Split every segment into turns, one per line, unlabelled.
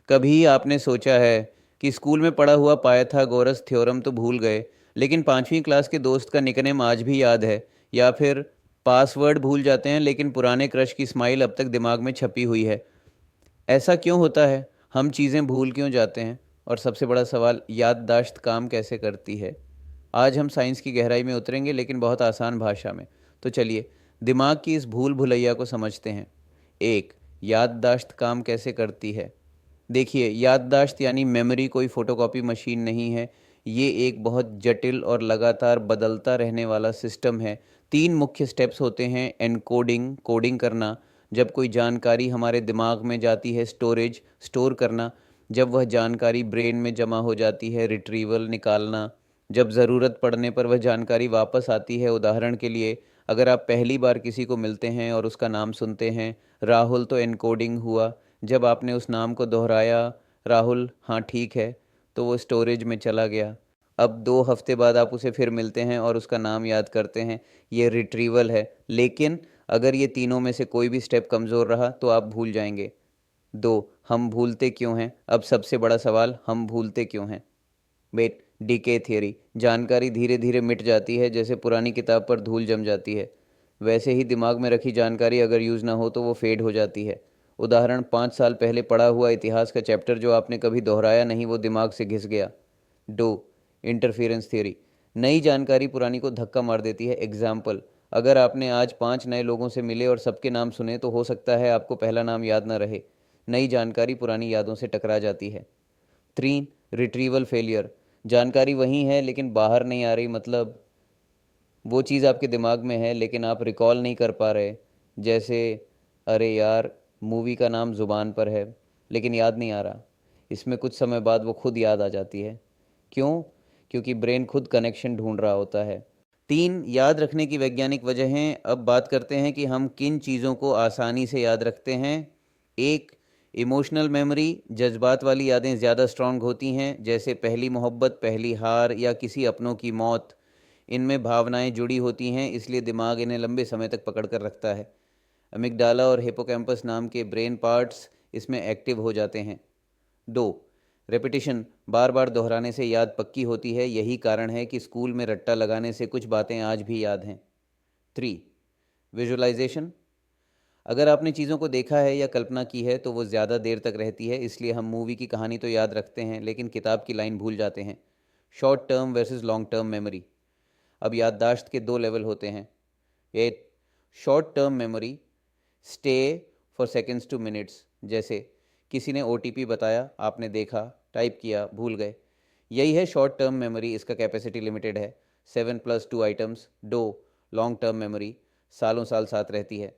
कभी आपने सोचा है कि स्कूल में पढ़ा हुआ पाइथागोरस थ्योरम तो भूल गए, लेकिन 5वीं क्लास के दोस्त का निकनेम आज भी याद है? या फिर पासवर्ड भूल जाते हैं लेकिन पुराने क्रश की स्माइल अब तक दिमाग में छपी हुई है? ऐसा क्यों होता है? हम चीज़ें भूल क्यों जाते हैं? और सबसे बड़ा सवाल, याददाश्त काम कैसे करती है? आज हम साइंस की गहराई में उतरेंगे, लेकिन बहुत आसान भाषा में। तो चलिए, दिमाग की इस भूल भुलैया को समझते हैं। एक, याददाश्त काम कैसे करती है। देखिए, याददाश्त यानी मेमोरी कोई फोटोकॉपी मशीन नहीं है। ये एक बहुत जटिल और लगातार बदलता रहने वाला सिस्टम है। तीन मुख्य स्टेप्स होते हैं: एनकोडिंग, कोडिंग करना, जब कोई जानकारी हमारे दिमाग में जाती है; स्टोरेज, स्टोर करना, जब वह जानकारी ब्रेन में जमा हो जाती है; रिट्रीवल, निकालना, जब ज़रूरत पड़ने पर वह जानकारी वापस आती है। उदाहरण के लिए, अगर आप पहली बार किसी को मिलते हैं और उसका नाम सुनते हैं राहुल, तो एनकोडिंग हुआ। जब आपने उस नाम को दोहराया, राहुल हाँ ठीक है, तो वो स्टोरेज में चला गया। अब 2 हफ्ते बाद आप उसे फिर मिलते हैं और उसका नाम याद करते हैं, ये रिट्रीवल है। लेकिन अगर ये तीनों में से कोई भी स्टेप कमज़ोर रहा तो आप भूल जाएंगे। 2, हम भूलते क्यों हैं? अब सबसे बड़ा सवाल, हम भूलते क्यों हैं? बेट डीके थियरी, जानकारी धीरे धीरे मिट जाती है, जैसे पुरानी किताब पर धूल जम जाती है। वैसे ही दिमाग में रखी जानकारी अगर यूज़ ना हो तो वो फेड हो जाती है। उदाहरण, 5 साल पहले पढ़ा हुआ इतिहास का चैप्टर जो आपने कभी दोहराया नहीं, वो दिमाग से घिस गया। 2, इंटरफेरेंस थियरी, नई जानकारी पुरानी को धक्का मार देती है। एग्जाम्पल, अगर आपने आज 5 नए लोगों से मिले और सबके नाम सुने, तो हो सकता है आपको पहला नाम याद ना रहे। नई जानकारी पुरानी यादों से टकरा जाती है। 3, रिट्रीवल फेलियर, जानकारी वही है लेकिन बाहर नहीं आ रही। मतलब वो चीज़ आपके दिमाग में है लेकिन आप रिकॉल नहीं कर पा रहे। जैसे, अरे यार, मूवी का नाम ज़ुबान पर है लेकिन याद नहीं आ रहा। इसमें कुछ समय बाद वो खुद याद आ जाती है। क्यों? क्योंकि ब्रेन खुद कनेक्शन ढूंढ रहा होता है। 3, याद रखने की वैज्ञानिक वजहें। अब बात करते हैं कि हम किन चीज़ों को आसानी से याद रखते हैं। एक, इमोशनल मेमोरी, जज्बात वाली यादें ज़्यादा स्ट्रांग होती हैं, जैसे पहली मोहब्बत, पहली हार या किसी अपनों की मौत। इनमें भावनाएं जुड़ी होती हैं, इसलिए दिमाग इन्हें लंबे समय तक पकड़ कर रखता है। अमिगडाला और हिपोकैम्पस नाम के ब्रेन पार्ट्स इसमें एक्टिव हो जाते हैं। 2, रेपिटिशन, बार बार दोहराने से याद पक्की होती है। यही कारण है कि स्कूल में रट्टा लगाने से कुछ बातें आज भी याद हैं। 3, विजुअलाइजेशन, अगर आपने चीज़ों को देखा है या कल्पना की है तो वो ज़्यादा देर तक रहती है, इसलिए हम मूवी की कहानी तो याद रखते हैं लेकिन किताब की लाइन भूल जाते हैं। Short term versus long term memory. अब याददाश्त के 2 लेवल होते हैं। ये short term memory, stay for seconds two minutes, जैसे किसी ने ओटीपी बताया, आपने देखा, टाइप किया, भूल गए। यही है शॉर्ट टर्म मेमोरी, इसका कैपेसिटी लिमिटेड है, 7+2 आइटम्स। 2, लॉन्ग टर्म मेमोरी, सालों साल साथ रहती है,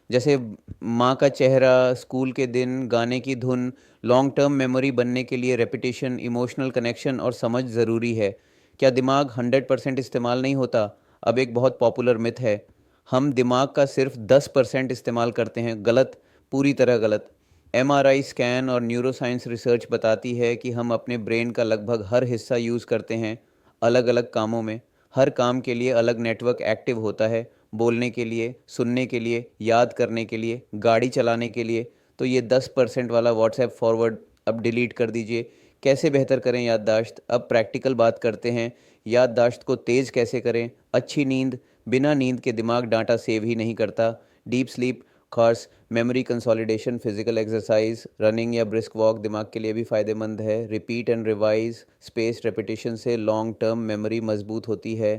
जैसे माँ का चेहरा, स्कूल के दिन, गाने की धुन। लॉन्ग टर्म मेमोरी बनने के लिए रेपिटेशन, इमोशनल कनेक्शन और समझ ज़रूरी है। क्या दिमाग 100% इस्तेमाल नहीं होता? अब एक बहुत पॉपुलर मिथ है, हम दिमाग का सिर्फ 10% इस्तेमाल करते हैं। गलत, पूरी तरह गलत। एमआरआई स्कैन और न्यूरोसाइंस रिसर्च बताती है कि हम अपने ब्रेन का लगभग हर हिस्सा यूज़ करते हैं, अलग अलग कामों में। हर काम के लिए अलग नेटवर्क एक्टिव होता है, बोलने के लिए, सुनने के लिए, याद करने के लिए, गाड़ी चलाने के लिए। तो ये 10% वाला व्हाट्सएप फॉरवर्ड अब डिलीट कर दीजिए। कैसे बेहतर करें याददाश्त? अब प्रैक्टिकल बात करते हैं। याददाश्त को तेज़ कैसे करें? अच्छी नींद, बिना नींद के दिमाग डाटा सेव ही नहीं करता। डीप स्लीप, खास memory consolidation, physical exercise, running या ब्रिस्क वॉक दिमाग के लिए भी फ़ायदेमंद है। Repeat and revise, space repetition से लॉन्ग टर्म मेमोरी मजबूत होती है।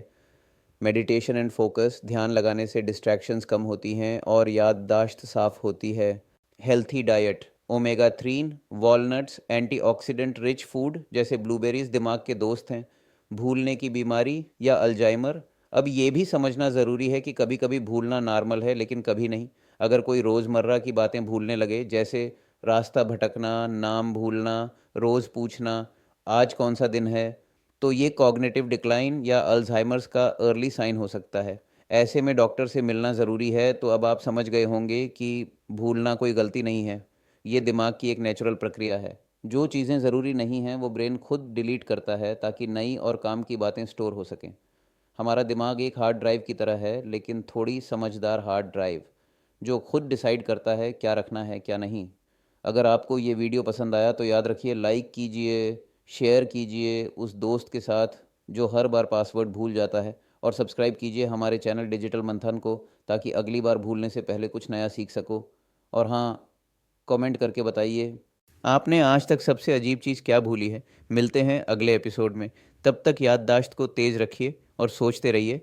मेडिटेशन एंड फोकस, ध्यान लगाने से डिस्ट्रैक्शंस कम होती हैं और याददाश्त साफ़ होती है। Healthy diet, omega 3, walnuts, antioxidant rich food जैसे ब्लूबेरीज दिमाग के दोस्त हैं। भूलने की बीमारी या अल्जाइमर, अब ये भी समझना ज़रूरी है कि कभी कभी भूलना नॉर्मल है लेकिन कभी नहीं। अगर कोई रोज़मर्रा की बातें भूलने लगे, जैसे रास्ता भटकना, नाम भूलना, रोज़ पूछना आज कौन सा दिन है, तो ये कॉग्निटिव डिक्लाइन या अल्जाइमर्स का अर्ली साइन हो सकता है। ऐसे में डॉक्टर से मिलना ज़रूरी है। तो अब आप समझ गए होंगे कि भूलना कोई गलती नहीं है, ये दिमाग की एक नेचुरल प्रक्रिया है। जो चीज़ें ज़रूरी नहीं हैं वो ब्रेन खुद डिलीट करता है ताकि नई और काम की बातें स्टोर हो सकें। हमारा दिमाग एक हार्ड ड्राइव की तरह है, लेकिन थोड़ी समझदार हार्ड ड्राइव, जो खुद डिसाइड करता है क्या रखना है क्या नहीं। अगर आपको ये वीडियो पसंद आया तो याद रखिए, लाइक कीजिए, शेयर कीजिए उस दोस्त के साथ जो हर बार पासवर्ड भूल जाता है, और सब्सक्राइब कीजिए हमारे चैनल डिजिटल मंथन को, ताकि अगली बार भूलने से पहले कुछ नया सीख सको। और हाँ, कमेंट करके बताइए आपने आज तक सबसे अजीब चीज़ क्या भूली है। मिलते हैं अगले एपिसोड में, तब तक याददाश्त को तेज़ रखिए और सोचते रहिए।